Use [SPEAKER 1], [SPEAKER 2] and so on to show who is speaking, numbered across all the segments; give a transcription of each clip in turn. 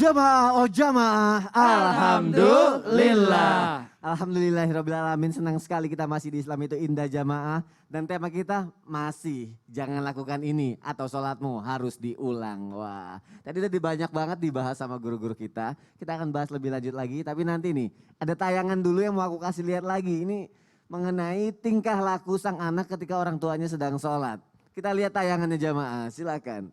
[SPEAKER 1] Jamaah, oh jamaah.
[SPEAKER 2] Alhamdulillah.
[SPEAKER 1] Alhamdulillahirrabbilalamin. Senang sekali kita masih di Islam itu indah jamaah. Dan tema kita masih jangan lakukan ini atau sholatmu harus diulang. Wah, tadi tadi banyak banget dibahas sama guru-guru kita. Kita akan bahas lebih lanjut lagi. Tapi nanti nih ada tayangan dulu yang mau aku kasih lihat lagi. Ini mengenai tingkah laku sang anak ketika orang tuanya sedang sholat. Kita lihat tayangannya jamaah, silakan.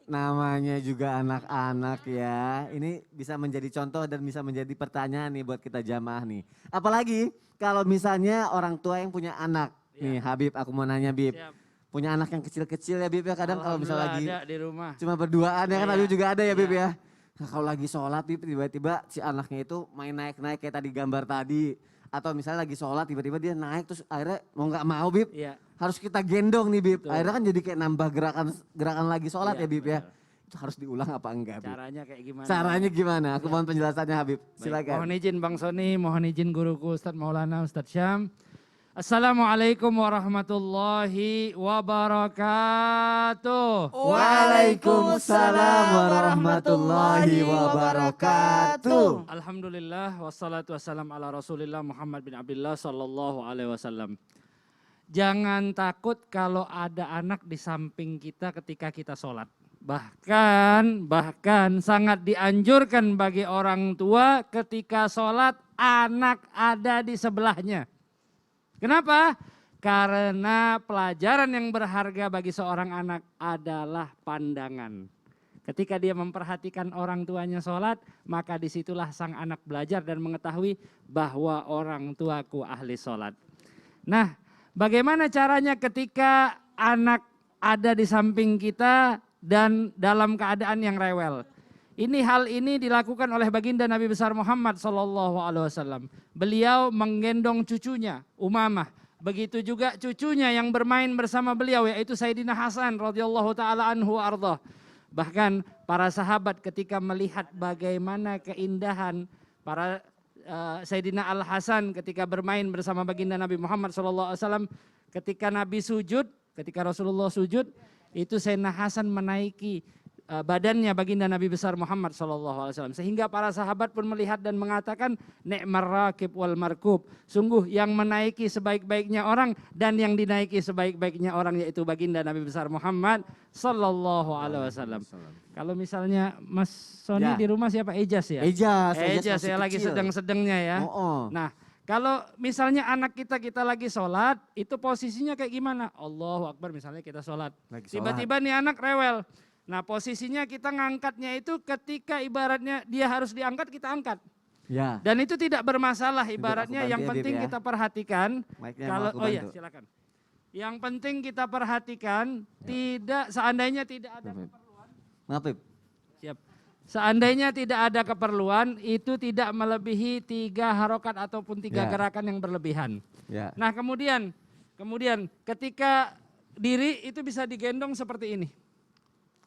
[SPEAKER 1] Namanya juga anak-anak ya. Ini bisa menjadi contoh dan bisa menjadi pertanyaan nih buat kita jamaah nih. Apalagi kalau misalnya orang tua yang punya anak. Nih Habib, aku mau nanya Bib.
[SPEAKER 2] Siap.
[SPEAKER 1] Punya anak yang kecil-kecil ya Bib ya, kadang kalau misalnya lagi
[SPEAKER 2] ada di rumah.
[SPEAKER 1] cuma berduaan ya kan
[SPEAKER 2] Iya.
[SPEAKER 1] Habib juga ada ya Bib
[SPEAKER 2] Iya.
[SPEAKER 1] ya. Nah, kalau lagi sholat Bib tiba-tiba si anaknya itu main naik-naik kayak tadi gambar tadi. Atau misalnya lagi sholat tiba-tiba dia naik terus akhirnya mau nggak mau Bib.
[SPEAKER 2] Iya.
[SPEAKER 1] Harus kita gendong nih Bib.
[SPEAKER 2] Betul.
[SPEAKER 1] Akhirnya kan jadi kayak nambah gerakan lagi sholat
[SPEAKER 2] Iya,
[SPEAKER 1] ya Bib ya.
[SPEAKER 2] benar.
[SPEAKER 1] Itu harus diulang apa enggak Bib?
[SPEAKER 2] Caranya kayak gimana?
[SPEAKER 1] Caranya gimana? Aku
[SPEAKER 2] Ya.
[SPEAKER 1] mohon penjelasannya Habib.
[SPEAKER 2] Baik,
[SPEAKER 1] Silakan.
[SPEAKER 2] mohon izin Bang Soni, mohon izin guruku Ustadz Maulana Ustadz Syam. Assalamualaikum warahmatullahi wabarakatuh.
[SPEAKER 1] Waalaikumsalam warahmatullahi wabarakatuh.
[SPEAKER 2] Alhamdulillah wassalatu wassalam ala Rasulillah Muhammad bin Abdullah sallallahu alaihi wasallam. Jangan takut kalau ada anak di samping kita ketika kita sholat. Bahkan sangat dianjurkan bagi orang tua ketika sholat anak ada di sebelahnya. Kenapa? Karena pelajaran yang berharga bagi seorang anak adalah pandangan. Ketika dia memperhatikan orang tuanya sholat, maka disitulah sang anak belajar dan mengetahui bahwa orang tuaku ahli sholat. Nah, bagaimana caranya ketika anak ada di samping kita dan dalam keadaan yang rewel? Hal ini dilakukan oleh baginda Nabi besar Muhammad SAW. Beliau menggendong cucunya Umamah. Begitu juga cucunya yang bermain bersama beliau yaitu Sayyidina Hasan radhiyallahu taala anhu ardhah. Bahkan para sahabat ketika melihat bagaimana keindahan para Sayyidina Al Hasan ketika bermain bersama baginda Nabi Muhammad SAW, ketika Nabi sujud, ketika Rasulullah sujud, itu Sayyidina Hasan menaiki badannya baginda Nabi besar Muhammad SAW. Sehingga para sahabat pun melihat dan mengatakan ni'mar rakib wal markub. Sungguh yang menaiki sebaik-baiknya orang dan yang dinaiki sebaik-baiknya orang yaitu baginda Nabi besar Muhammad SAW. Kalau misalnya Mas Soni
[SPEAKER 1] Ya.
[SPEAKER 2] di rumah siapa? Ejaz ya?
[SPEAKER 1] Ejaz
[SPEAKER 2] Ejaz ya, lagi sedang-sedangnya ya. Nah, kalau misalnya anak kita lagi sholat, itu posisinya kayak gimana? Allahu Akbar misalnya kita sholat.
[SPEAKER 1] Lagi sholat.
[SPEAKER 2] Tiba-tiba nih anak rewel. Nah posisinya kita ngangkatnya itu ketika ibaratnya dia harus diangkat, kita angkat.
[SPEAKER 1] Ya.
[SPEAKER 2] Dan itu tidak bermasalah ibaratnya,
[SPEAKER 1] aku
[SPEAKER 2] yang
[SPEAKER 1] bantu ya,
[SPEAKER 2] penting
[SPEAKER 1] Bib, ya.
[SPEAKER 2] kita perhatikan.
[SPEAKER 1] Mic-nya
[SPEAKER 2] Kalau
[SPEAKER 1] mau aku
[SPEAKER 2] oh iya
[SPEAKER 1] bantu.
[SPEAKER 2] silakan. Yang penting kita perhatikan, seandainya tidak ada keperluan.
[SPEAKER 1] Maaf Bib.
[SPEAKER 2] Siap. Seandainya tidak ada keperluan, itu tidak melebihi 3 harokat ataupun 3
[SPEAKER 1] Ya.
[SPEAKER 2] gerakan yang berlebihan.
[SPEAKER 1] Ya.
[SPEAKER 2] Nah kemudian ketika diri itu bisa digendong seperti ini.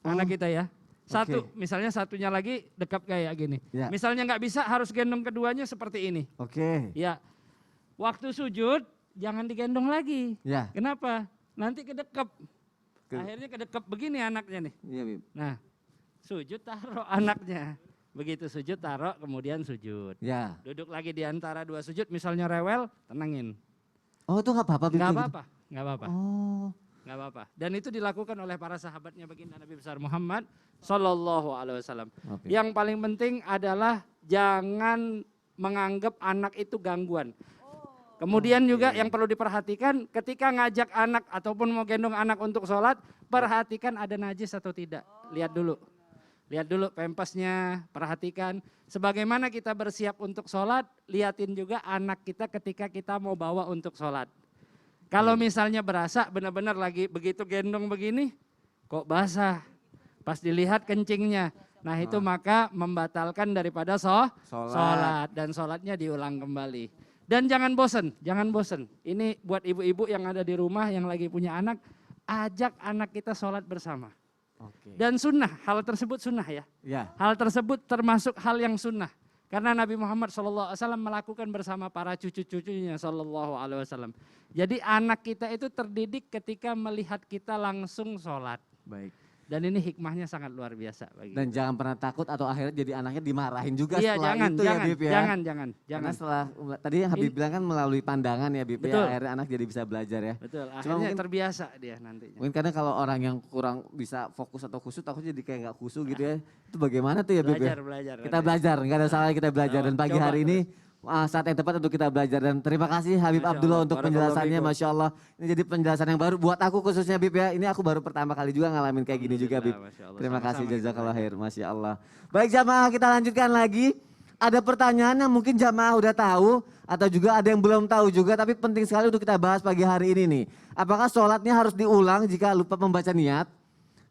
[SPEAKER 2] Anak kita ya. Satu, misalnya satunya lagi dekat kayak gini.
[SPEAKER 1] Ya.
[SPEAKER 2] Misalnya nggak bisa harus gendong keduanya seperti ini.
[SPEAKER 1] Oke.
[SPEAKER 2] Ya. Waktu sujud jangan digendong lagi.
[SPEAKER 1] Ya.
[SPEAKER 2] Kenapa? Nanti kedekep. Akhirnya kedekep begini anaknya nih.
[SPEAKER 1] Iya Bib.
[SPEAKER 2] Nah, sujud taruh anaknya. Begitu sujud taruh kemudian sujud.
[SPEAKER 1] Ya.
[SPEAKER 2] Duduk lagi di antara 2 sujud, misalnya rewel, tenangin.
[SPEAKER 1] Oh itu nggak apa-apa Bib.
[SPEAKER 2] Nggak
[SPEAKER 1] kayak gitu?
[SPEAKER 2] apa-apa, nggak apa-apa.
[SPEAKER 1] Oh.
[SPEAKER 2] Nggak apa-apa. Dan itu dilakukan oleh para sahabatnya baginda Nabi besar Muhammad Sallallahu Alaihi Wasallam.
[SPEAKER 1] Oke.
[SPEAKER 2] Yang paling penting adalah jangan menganggap anak itu gangguan. Kemudian juga yang perlu diperhatikan ketika ngajak anak ataupun mau gendong anak untuk sholat, perhatikan ada najis atau tidak. Lihat dulu. Lihat dulu pempesnya, perhatikan. Sebagaimana kita bersiap untuk sholat, liatin juga anak kita ketika kita mau bawa untuk sholat. Kalau misalnya berasa benar-benar lagi begitu gendong begini, kok basah. Pas dilihat kencingnya, Nah itu maka membatalkan daripada sholat dan sholatnya diulang kembali. Dan jangan bosen, jangan bosen. Ini buat ibu-ibu yang ada di rumah yang lagi punya anak, ajak anak kita sholat bersama.
[SPEAKER 1] Oke.
[SPEAKER 2] Dan sunnah, hal tersebut sunnah ya.
[SPEAKER 1] Ya.
[SPEAKER 2] Hal tersebut termasuk hal yang sunnah. Karena Nabi Muhammad SAW melakukan bersama para cucu-cucunya SAW. Jadi anak kita itu terdidik ketika melihat kita langsung sholat.
[SPEAKER 1] Baik.
[SPEAKER 2] Dan ini hikmahnya sangat luar biasa bagi
[SPEAKER 1] Dan
[SPEAKER 2] kita.
[SPEAKER 1] jangan pernah takut atau akhirnya jadi anaknya dimarahin juga
[SPEAKER 2] Iya,
[SPEAKER 1] setelah
[SPEAKER 2] jangan,
[SPEAKER 1] itu
[SPEAKER 2] jangan,
[SPEAKER 1] ya Bib ya.
[SPEAKER 2] jangan.
[SPEAKER 1] Karena setelah tadi Habib bilang kan melalui pandangan ya Bib
[SPEAKER 2] Betul.
[SPEAKER 1] ya, akhirnya anak jadi bisa belajar ya.
[SPEAKER 2] Betul,
[SPEAKER 1] Cuma
[SPEAKER 2] akhirnya
[SPEAKER 1] mungkin-
[SPEAKER 2] terbiasa dia nantinya.
[SPEAKER 1] Mungkin kadang kalau orang yang kurang bisa fokus atau khusyuk takut jadi kayak nggak khusyuk gitu ya. Itu bagaimana tuh ya Bib ya?
[SPEAKER 2] Belajar.
[SPEAKER 1] Kita belajar, nggak ada salahnya kita belajar. Dan pagi
[SPEAKER 2] Coba
[SPEAKER 1] hari ini saat yang tepat untuk kita belajar. Dan terima kasih Habib
[SPEAKER 2] Masya
[SPEAKER 1] Abdullah
[SPEAKER 2] Allah,
[SPEAKER 1] untuk
[SPEAKER 2] barakallahu
[SPEAKER 1] penjelasannya,
[SPEAKER 2] fikum.
[SPEAKER 1] Masya Allah. Ini jadi penjelasan yang baru buat aku khususnya Bib ya. Ini aku baru pertama kali juga ngalamin kayak gini juga Bib.
[SPEAKER 2] Alhamdulillah, Masya Allah.
[SPEAKER 1] Terima kasih
[SPEAKER 2] Sama-sama kita
[SPEAKER 1] jazakallah
[SPEAKER 2] belajar.
[SPEAKER 1] khair, Masya Allah. Baik jamaah, kita lanjutkan lagi. Ada pertanyaan yang mungkin jamaah udah tahu atau juga ada yang belum tahu juga, tapi penting sekali untuk kita bahas pagi hari ini nih. Apakah sholatnya harus diulang jika lupa membaca niat?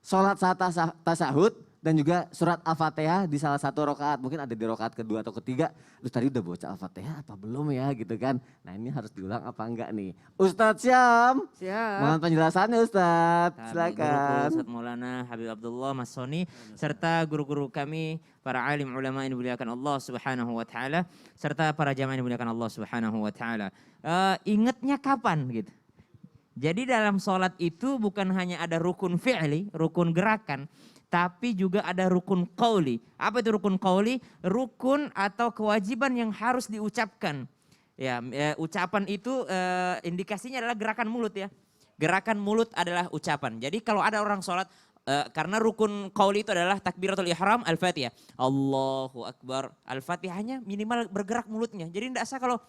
[SPEAKER 1] Sholat saat tasahud dan juga surat Al-Fatihah di salah satu rokaat. Mungkin ada di rokaat kedua atau ketiga. Lu tadi udah baca Al-Fatihah apa belum ya gitu kan. Nah ini harus diulang apa enggak nih. Ustadz Syam,
[SPEAKER 2] Siap.
[SPEAKER 1] mohon penjelasannya Ustadz.
[SPEAKER 3] Kami
[SPEAKER 1] Silakan.
[SPEAKER 3] Ustaz Maulana Habib Abdullah Mas Soni serta guru-guru kami para alim ulama yang dimuliakan Allah Subhanahu wa taala serta para jamaah yang dimuliakan Allah Subhanahu wa taala. Ingatnya kapan gitu. Jadi dalam sholat itu bukan hanya ada rukun fi'li, rukun gerakan, tapi juga ada rukun qauli. Apa itu rukun qauli? Rukun atau kewajiban yang harus diucapkan. Ya, ucapan itu indikasinya adalah gerakan mulut ya. Gerakan mulut adalah ucapan. Jadi kalau ada orang sholat, karena rukun qauli itu adalah takbiratul ihram, al-fatihah. Allahu akbar. Al-fatihahnya minimal bergerak mulutnya. Jadi tidak usah kalau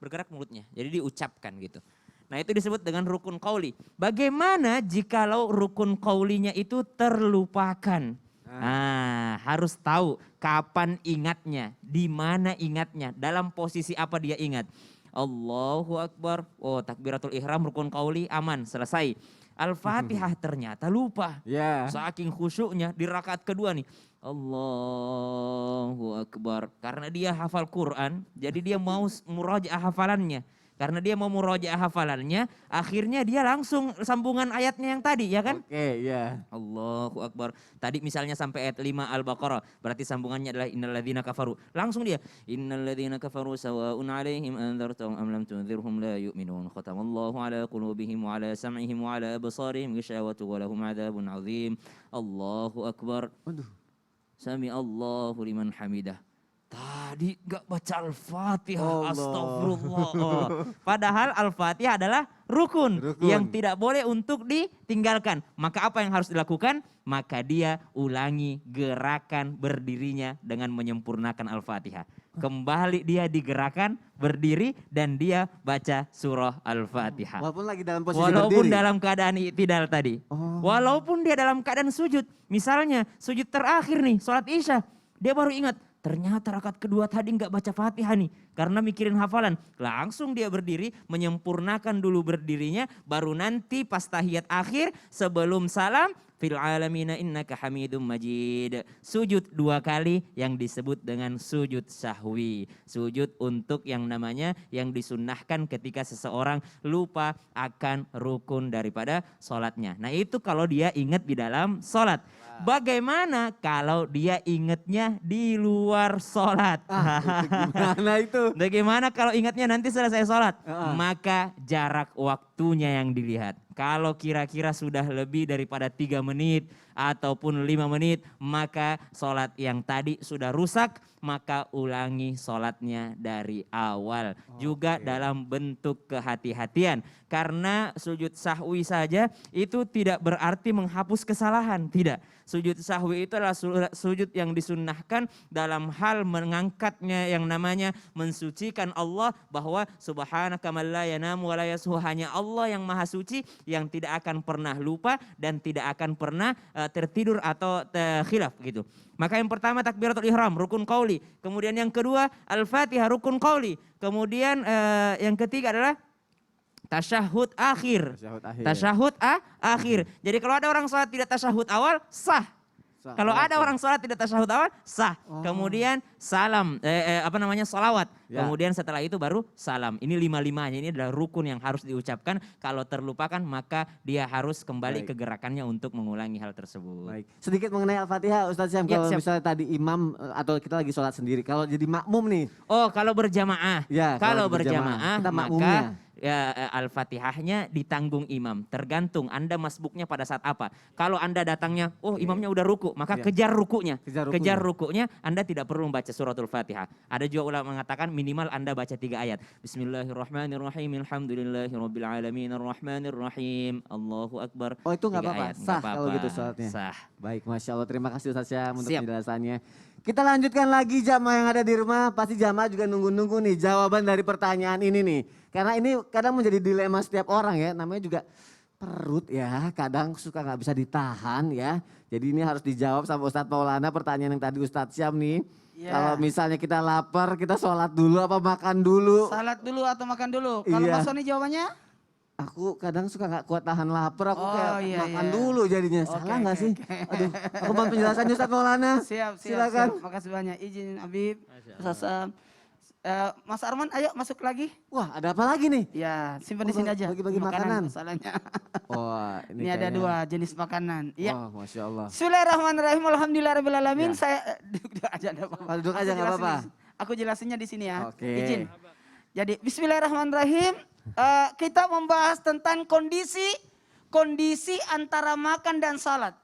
[SPEAKER 3] bergerak mulutnya. Jadi diucapkan gitu. Nah itu disebut dengan rukun qauli. Bagaimana jikalau rukun qaulinya itu terlupakan? Nah, harus tahu kapan ingatnya, di mana ingatnya, dalam posisi apa dia ingat. Allahu Akbar, oh takbiratul ihram rukun qauli aman, selesai. Al-Fatihah ternyata lupa.
[SPEAKER 1] Ya.
[SPEAKER 3] Saking khusyuknya di rakaat kedua nih. Allahu Akbar. Karena dia hafal Quran, jadi dia mau murajaah hafalannya. Karena dia mau murajaah hafalannya, akhirnya dia langsung sambungan ayatnya yang tadi, ya kan?
[SPEAKER 1] Oke, ya.
[SPEAKER 3] Allahu Akbar. Tadi misalnya sampai ayat 5 Al-Baqarah. Berarti sambungannya adalah innalladzina kafaru. Langsung dia. Innalladzina kafaru sawa'un alaihim anzartahum am lam tunzirhum la yu'minun. Khatamallahu ala qulubihim wa ala sam'ihim wa ala absarihim ghishawatu wa lahum adzabun azim. Allahu Akbar.
[SPEAKER 1] Waduh.
[SPEAKER 3] Sami Allahu liman hamidah. Tadi gak baca Al-Fatihah,
[SPEAKER 1] Allah.
[SPEAKER 3] astagfirullah. Oh. Padahal Al-Fatihah adalah rukun yang tidak boleh untuk ditinggalkan. Maka apa yang harus dilakukan? Maka dia ulangi gerakan berdirinya dengan menyempurnakan Al-Fatihah. Kembali dia digerakkan, berdiri dan dia baca surah Al-Fatihah.
[SPEAKER 1] Walaupun lagi dalam posisi
[SPEAKER 3] Walaupun
[SPEAKER 1] berdiri.
[SPEAKER 3] dalam keadaan i'tidal tadi. Walaupun dia dalam keadaan sujud. Misalnya sujud terakhir nih, sholat isya. Dia baru ingat, ternyata rakaat kedua tadi nggak baca Fatihah nih. Karena mikirin hafalan. Langsung dia berdiri, menyempurnakan dulu berdirinya. Baru nanti pas tahiyat akhir sebelum salam. Fil alamina innaka hamidum majid. Sujud 2 kali yang disebut dengan sujud sahwi. Sujud untuk yang namanya yang disunnahkan ketika seseorang lupa akan rukun daripada sholatnya. Nah itu kalau dia ingat di dalam sholat. Bagaimana kalau dia ingatnya di luar sholat?
[SPEAKER 1] Gimana itu?
[SPEAKER 3] Bagaimana kalau ingatnya nanti selesai sholat? Maka jarak waktunya yang dilihat. Kalau kira-kira sudah lebih daripada 3 menit ataupun 5 menit, maka sholat yang tadi sudah rusak, maka ulangi sholatnya dari awal. Juga dalam bentuk kehati-hatian. Karena sujud sahwi saja itu tidak berarti menghapus kesalahan, tidak. Sujud sahwi itu adalah sujud yang disunnahkan dalam hal mengangkatnya yang namanya mensucikan Allah, bahwa subhanaka man la yanamu wa la yashu, hanya Allah yang maha suci yang tidak akan pernah lupa dan tidak akan pernah tertidur atau khilaf gitu. Maka yang pertama takbiratul ihram rukun qauli, kemudian yang kedua Al-Fatihah rukun qauli, kemudian yang ketiga adalah tasyahud akhir.
[SPEAKER 1] Tasyahud akhir.
[SPEAKER 3] Tasyahud akhir. Jadi kalau ada orang sholat tidak tasyahud awal, sah.
[SPEAKER 1] Sah.
[SPEAKER 3] Kalau ada
[SPEAKER 1] Oke.
[SPEAKER 3] orang sholat tidak tasyahud awal, sah. Kemudian salam, salawat.
[SPEAKER 1] Ya.
[SPEAKER 3] Kemudian setelah itu baru salam. Ini lima-limanya, ini adalah rukun yang harus diucapkan. Kalau terlupakan maka dia harus kembali
[SPEAKER 1] Baik.
[SPEAKER 3] ke gerakannya untuk mengulangi hal tersebut.
[SPEAKER 1] Baik. Sedikit mengenai Al-Fatihah Ustaz Syam,
[SPEAKER 3] Ya,
[SPEAKER 1] kalau
[SPEAKER 3] siap.
[SPEAKER 1] misalnya tadi imam atau kita lagi sholat sendiri, kalau jadi makmum nih.
[SPEAKER 3] Oh, kalau berjamaah.
[SPEAKER 1] Ya,
[SPEAKER 3] Kalau
[SPEAKER 1] kalau berjamaah,
[SPEAKER 3] berjamaah
[SPEAKER 1] kita
[SPEAKER 3] maka
[SPEAKER 1] makmumnya.
[SPEAKER 3] Al-Fatihahnya ditanggung imam. Tergantung Anda masbuknya pada saat apa. Kalau Anda datangnya, oh imamnya udah ruku, maka
[SPEAKER 1] Ya.
[SPEAKER 3] kejar rukunya.
[SPEAKER 1] Kejar rukunya.
[SPEAKER 3] Kejar rukunya, Anda tidak perlu membaca suratul Fatihah. Ada juga ulama mengatakan minimal Anda baca 3 ayat. Bismillahirrahmanirrahim. Alhamdulillahirabbil alamin arrahmanirrahim. Allahu akbar.
[SPEAKER 1] Oh, itu nggak
[SPEAKER 3] 3
[SPEAKER 1] apa-apa.
[SPEAKER 3] ayat,
[SPEAKER 1] Sah
[SPEAKER 3] nggak
[SPEAKER 1] kalau
[SPEAKER 3] apa-apa.
[SPEAKER 1] gitu sholatnya.
[SPEAKER 3] Sah.
[SPEAKER 1] Baik, Masya Allah. Terima kasih Ustaz Syam untuk
[SPEAKER 3] Siap.
[SPEAKER 1] penjelasannya. Kita lanjutkan lagi jamaah yang ada di rumah. Pasti jamaah juga nunggu-nunggu nih jawaban dari pertanyaan ini nih. Karena ini kadang menjadi dilema setiap orang ya. Namanya juga perut ya. Kadang suka nggak bisa ditahan ya. Jadi ini harus dijawab sama Ustadz Maulana pertanyaan yang tadi Ustadz Syam nih.
[SPEAKER 4] Ya.
[SPEAKER 1] Kalau misalnya kita lapar, kita sholat dulu apa makan dulu?
[SPEAKER 4] Salat dulu atau makan dulu? Kalau
[SPEAKER 1] Iya.
[SPEAKER 4] Mas Sony jawabannya?
[SPEAKER 1] Aku kadang suka nggak kuat tahan lapar, aku
[SPEAKER 4] Oh,
[SPEAKER 1] kayak
[SPEAKER 4] iya,
[SPEAKER 1] makan
[SPEAKER 4] iya.
[SPEAKER 1] dulu jadinya.
[SPEAKER 4] Oke,
[SPEAKER 1] Salah nggak
[SPEAKER 4] oke,
[SPEAKER 1] sih?
[SPEAKER 4] oke.
[SPEAKER 1] Aduh, aku mau penjelasannya Ustadz Maulana.
[SPEAKER 4] Siap,
[SPEAKER 1] Silakan.
[SPEAKER 4] siap. Makasih banyak. Izin Habib. Ustaz Sam. Mas Arman, ayo masuk lagi.
[SPEAKER 1] Wah, ada apa lagi nih?
[SPEAKER 4] Ya, simpan
[SPEAKER 1] Oh,
[SPEAKER 4] di sini aja.
[SPEAKER 1] bagi-bagi makanan.
[SPEAKER 4] Masalahnya.
[SPEAKER 1] Wah,
[SPEAKER 4] Ini ada
[SPEAKER 1] kayaknya-
[SPEAKER 4] 2 jenis makanan. Iya.
[SPEAKER 1] Wah, Masya Allah.
[SPEAKER 4] Bismillahirrahmanirrahim. Alhamdulillahirabbil alamin.
[SPEAKER 1] Ya.
[SPEAKER 4] Saya duduk aja enggak apa-apa.
[SPEAKER 1] Oh, duduk
[SPEAKER 4] Aku
[SPEAKER 1] aja, nggak
[SPEAKER 4] jelasin
[SPEAKER 1] apa-apa.
[SPEAKER 4] di sini. Aku jelasinnya di sini ya.
[SPEAKER 1] Oke.
[SPEAKER 4] Izin. Jadi Bismillahirrahmanirrahim. Kita membahas tentang kondisi antara makan dan salat.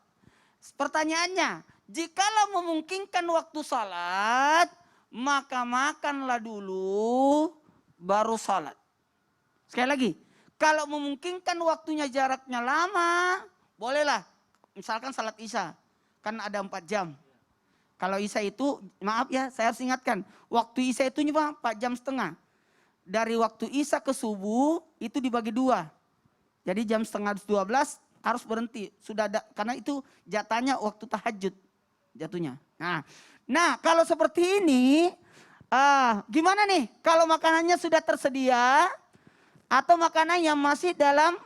[SPEAKER 4] Pertanyaannya, jikalau memungkinkan waktu salat, maka makanlah dulu baru salat. Sekali lagi, kalau memungkinkan waktunya jaraknya lama, bolehlah. Misalkan salat Isya, kan ada 4 jam. Kalau Isya itu, maaf ya saya harus ingatkan, waktu Isya itu cuma 4 jam setengah. Dari waktu Isya ke subuh itu dibagi 2. Jadi jam setengah 12 harus berhenti. Sudah ada, karena itu jatahnya waktu tahajud jatuhnya. Nah kalau seperti ini, gimana nih kalau makanannya sudah tersedia atau makanan yang masih dalam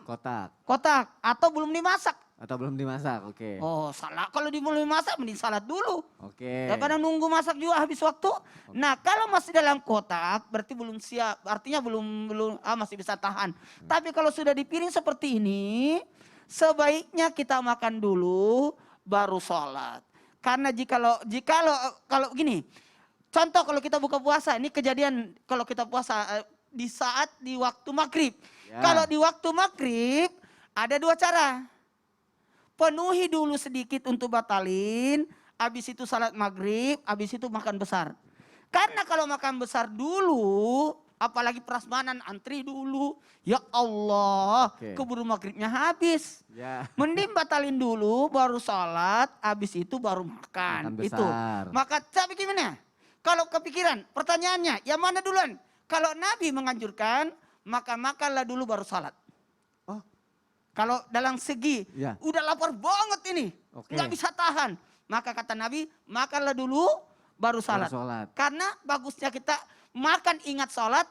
[SPEAKER 4] kotak atau belum dimasak?
[SPEAKER 1] Atau belum dimasak, oke.
[SPEAKER 4] Oh salah, kalau belum dimasak mending salat dulu.
[SPEAKER 1] Oke.
[SPEAKER 4] Daripada nunggu masak juga habis waktu. Nah kalau masih dalam kotak berarti belum siap, artinya belum masih bisa tahan. Tapi kalau sudah di piring seperti ini, sebaiknya kita makan dulu baru sholat. Karena kalau gini, contoh kalau kita buka puasa, ini kejadian kalau kita puasa di waktu maghrib.
[SPEAKER 1] Ya.
[SPEAKER 4] Kalau di waktu maghrib ada 2 cara. Penuhi dulu sedikit untuk batalin, habis itu salat maghrib, habis itu makan besar. Karena kalau makan besar dulu, apalagi prasmanan antri dulu, ya Allah,
[SPEAKER 1] Oke.
[SPEAKER 4] keburu maghribnya habis.
[SPEAKER 1] Ya.
[SPEAKER 4] Mending batalin dulu, baru salat, habis itu baru
[SPEAKER 1] Makan
[SPEAKER 4] makan.
[SPEAKER 1] besar.
[SPEAKER 4] Itu. Maka tapi gimana? Kalau kepikiran, pertanyaannya, yang mana duluan? Kalau Nabi menganjurkan, maka makanlah dulu baru salat.
[SPEAKER 1] Oh.
[SPEAKER 4] Kalau dalam segi
[SPEAKER 1] Ya.
[SPEAKER 4] udah lapar banget ini,
[SPEAKER 1] Oke.
[SPEAKER 4] nggak bisa tahan, maka kata Nabi makanlah dulu baru salat.
[SPEAKER 1] sholat.
[SPEAKER 4] Karena bagusnya kita makan ingat salat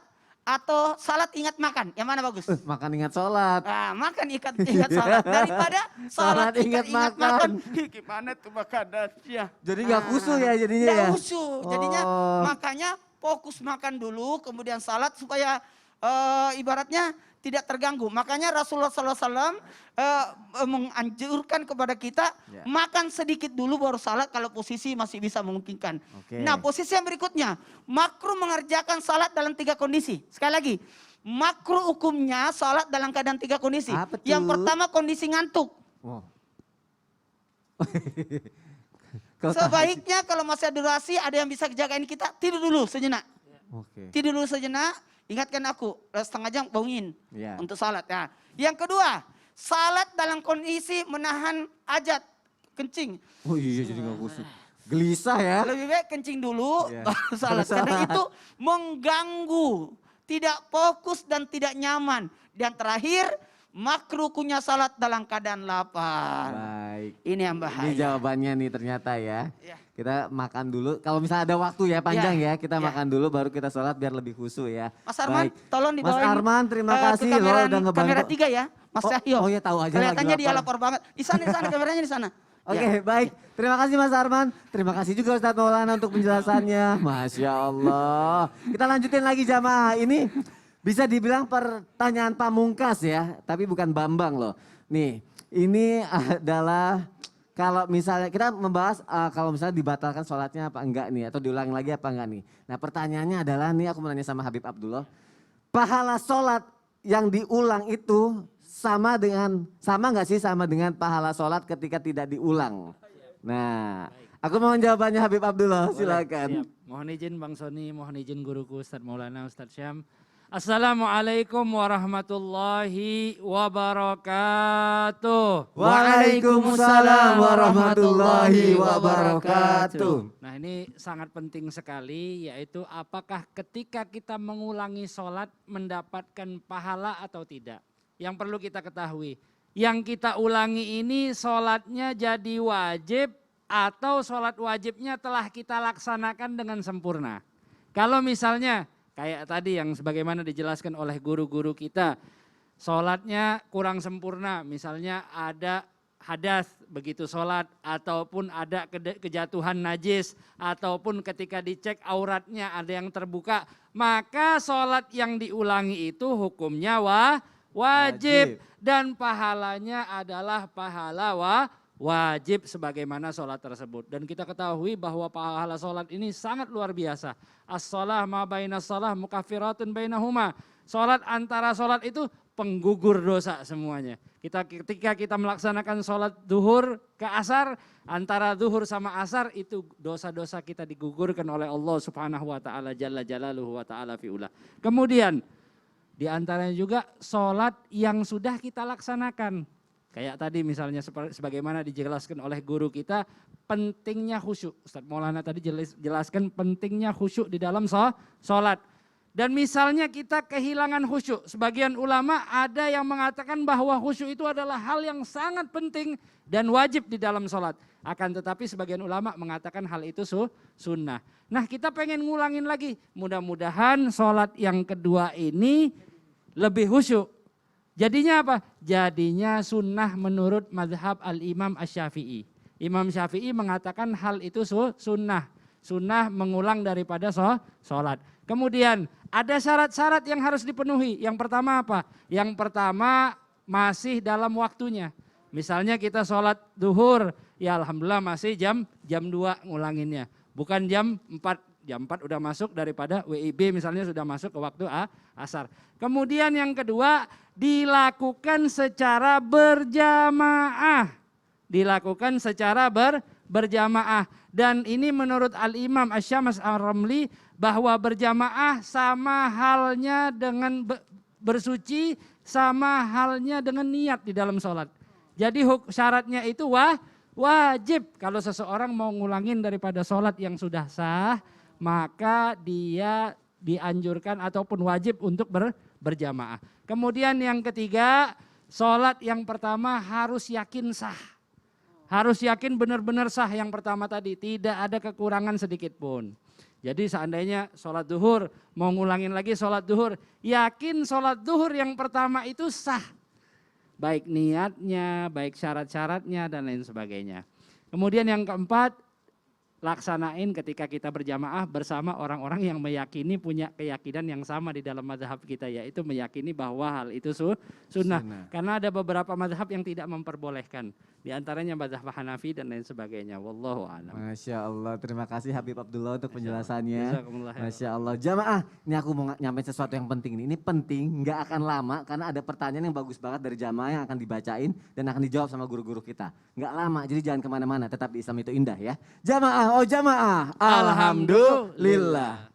[SPEAKER 4] atau salat ingat makan, yang mana bagus?
[SPEAKER 1] Makan ingat sholat.
[SPEAKER 4] Makan ingat salat daripada salat
[SPEAKER 1] Salat ingat
[SPEAKER 4] ingat
[SPEAKER 1] makan.
[SPEAKER 4] makan. Gimana tuh makanannya?
[SPEAKER 1] Jadi nggak khusyuk ya jadinya
[SPEAKER 4] Nggak
[SPEAKER 1] ya?
[SPEAKER 4] khusyuk. Jadinya
[SPEAKER 1] Oh.
[SPEAKER 4] makanya fokus makan dulu, kemudian salat supaya ibaratnya tidak terganggu. Makanya Rasulullah SAW menganjurkan kepada kita
[SPEAKER 1] Ya.
[SPEAKER 4] makan sedikit dulu baru salat kalau posisi masih bisa memungkinkan.
[SPEAKER 1] Oke.
[SPEAKER 4] Nah posisi yang berikutnya, makruh mengerjakan salat dalam 3 kondisi. Sekali lagi, makruh hukumnya salat dalam keadaan 3 kondisi.
[SPEAKER 1] Apa tuh?
[SPEAKER 4] Yang pertama kondisi ngantuk.
[SPEAKER 1] Wow. Kalau
[SPEAKER 4] Sebaiknya kalau masih ada durasi, ada yang bisa jagain kita, tidur dulu sejenak.
[SPEAKER 1] Oke.
[SPEAKER 4] Tidur dulu sejenak, ingatkan aku, setengah jam bangunin
[SPEAKER 1] Ya.
[SPEAKER 4] untuk salat. Nah, yang kedua, salat dalam kondisi menahan hajat, kencing.
[SPEAKER 1] Oh iya jadi nggak khusyuk. Gelisah ya.
[SPEAKER 4] Lebih baik kencing dulu,
[SPEAKER 1] Ya.
[SPEAKER 4] baru salat.
[SPEAKER 1] Baru
[SPEAKER 4] Karena
[SPEAKER 1] salat.
[SPEAKER 4] itu mengganggu, tidak fokus dan tidak nyaman. Dan terakhir, makruhnya salat dalam keadaan lapar.
[SPEAKER 1] Baik.
[SPEAKER 4] Ini yang
[SPEAKER 1] Ini
[SPEAKER 4] bahaya.
[SPEAKER 1] jawabannya nih ternyata ya.
[SPEAKER 4] Ya.
[SPEAKER 1] Kita makan dulu. Kalau misalnya ada waktu ya panjang ya, kita
[SPEAKER 4] Ya.
[SPEAKER 1] makan dulu baru kita sholat biar lebih khusyuk ya.
[SPEAKER 4] Mas Arman,
[SPEAKER 1] Baik.
[SPEAKER 4] tolong
[SPEAKER 1] Mas
[SPEAKER 4] dibawain.
[SPEAKER 1] Arman, terima
[SPEAKER 4] ke
[SPEAKER 1] kasih loh
[SPEAKER 4] kamera,
[SPEAKER 1] udah ngebantu.
[SPEAKER 4] kamera 3 ya, Mas Cahyo.
[SPEAKER 1] Oh ya tahu aja
[SPEAKER 4] Kelihatannya
[SPEAKER 1] lagi
[SPEAKER 4] dia
[SPEAKER 1] lapar.
[SPEAKER 4] lapar banget. Di sana kameranya di sana.
[SPEAKER 1] Oke,
[SPEAKER 4] Ya.
[SPEAKER 1] baik. Terima kasih Mas Arman. Terima kasih juga Ustadz Maulana untuk penjelasannya. Masya Allah. Kita lanjutin lagi jamaah. Ini bisa dibilang pertanyaan pamungkas ya. Tapi bukan Bambang loh. Nih, ini adalah kalau misalnya kita membahas kalau misalnya dibatalkan sholatnya apa enggak nih. Atau diulangi lagi apa enggak nih. Nah pertanyaannya adalah nih aku mau nanya sama Habib Abdullah. Pahala sholat yang diulang itu sama nggak sih sama dengan pahala sholat ketika tidak diulang? Nah, aku mau jawabannya Habib Abdullah, silakan.
[SPEAKER 2] Siap. Mohon izin Bang Soni, mohon izin guruku Ustadz Maulana, Ustadz Syam. Assalamualaikum warahmatullahi wabarakatuh.
[SPEAKER 1] Waalaikumsalam warahmatullahi wabarakatuh.
[SPEAKER 2] Nah ini sangat penting sekali, yaitu apakah ketika kita mengulangi sholat mendapatkan pahala atau tidak. Yang perlu kita ketahui, yang kita ulangi ini sholatnya jadi wajib atau sholat wajibnya telah kita laksanakan dengan sempurna. Kalau misalnya kayak tadi yang sebagaimana dijelaskan oleh guru-guru kita, sholatnya kurang sempurna, misalnya ada hadas begitu sholat, ataupun ada kejatuhan najis, ataupun ketika dicek auratnya ada yang terbuka, maka sholat yang diulangi itu hukumnya wajib dan pahalanya adalah pahala wajib sebagaimana sholat tersebut. Dan kita ketahui bahwa pahala sholat ini sangat luar biasa. As-sholah ma bainas sholah mukaffiratun bainahuma. Sholat antara sholat itu penggugur dosa semuanya. Ketika kita melaksanakan sholat duhur ke asar, antara duhur sama asar itu dosa-dosa kita digugurkan oleh Allah subhanahu wa ta'ala jalla jalaluhu wa ta'ala fi'ula. Kemudian di antaranya juga sholat yang sudah kita laksanakan. Kayak tadi misalnya sebagaimana dijelaskan oleh guru kita, pentingnya khusyuk. Ustadz Maulana tadi jelaskan pentingnya khusyuk di dalam sholat. Dan misalnya kita kehilangan khusyuk. Sebagian ulama ada yang mengatakan bahwa khusyuk itu adalah hal yang sangat penting dan wajib di dalam sholat. Akan tetapi sebagian ulama mengatakan hal itu sunnah. Nah kita pengen ngulangin lagi. Mudah-mudahan sholat yang kedua ini lebih khusyuk. Jadinya apa? Jadinya sunnah menurut mazhab al-imam asy-Syafi'i. Imam Syafi'i mengatakan hal itu sunnah. Sunnah mengulang daripada sholat. Kemudian ada syarat-syarat yang harus dipenuhi. Yang pertama apa? Yang pertama masih dalam waktunya. Misalnya kita sholat duhur, ya alhamdulillah masih jam 2 ngulanginnya. Bukan jam 4. Jam 4 udah masuk daripada WIB misalnya sudah masuk ke waktu asar. Kemudian yang kedua dilakukan secara berjamaah. Dilakukan secara berjamaah. Dan ini menurut Al-Imam Asy-Syams Ar-Ramli bahwa berjamaah sama halnya dengan bersuci, sama halnya dengan niat di dalam sholat. Jadi syaratnya itu wajib. Kalau seseorang mau ngulangin daripada sholat yang sudah sah, maka dia dianjurkan ataupun wajib untuk berjamaah. Kemudian yang ketiga, sholat yang pertama harus yakin sah. Harus yakin benar-benar sah yang pertama tadi, tidak ada kekurangan sedikit pun. Jadi seandainya sholat duhur, mau ngulangin lagi sholat duhur, yakin sholat duhur yang pertama itu sah. Baik niatnya, baik syarat-syaratnya dan lain sebagainya. Kemudian yang keempat, laksanain ketika kita berjamaah bersama orang-orang yang meyakini punya keyakinan yang sama di dalam mazhab kita, yaitu meyakini bahwa hal itu sunnah. Karena ada beberapa mazhab yang tidak memperbolehkan. Di antaranya mazhab Hanafi dan lain sebagainya. Wallahu a'lam.
[SPEAKER 1] Masya Allah, terima kasih Habib Abdullah untuk penjelasannya.
[SPEAKER 2] Jazakumullah khairan.
[SPEAKER 1] Masya Allah. Jamaah, ini aku mau nyampein sesuatu yang penting nih. Ini penting, nggak akan lama karena ada pertanyaan yang bagus banget dari jamaah yang akan dibacain dan akan dijawab sama guru-guru kita. Nggak lama, jadi jangan kemana-mana, tetap di Islam itu indah ya. Jamaah, oh jamaah. Alhamdulillah.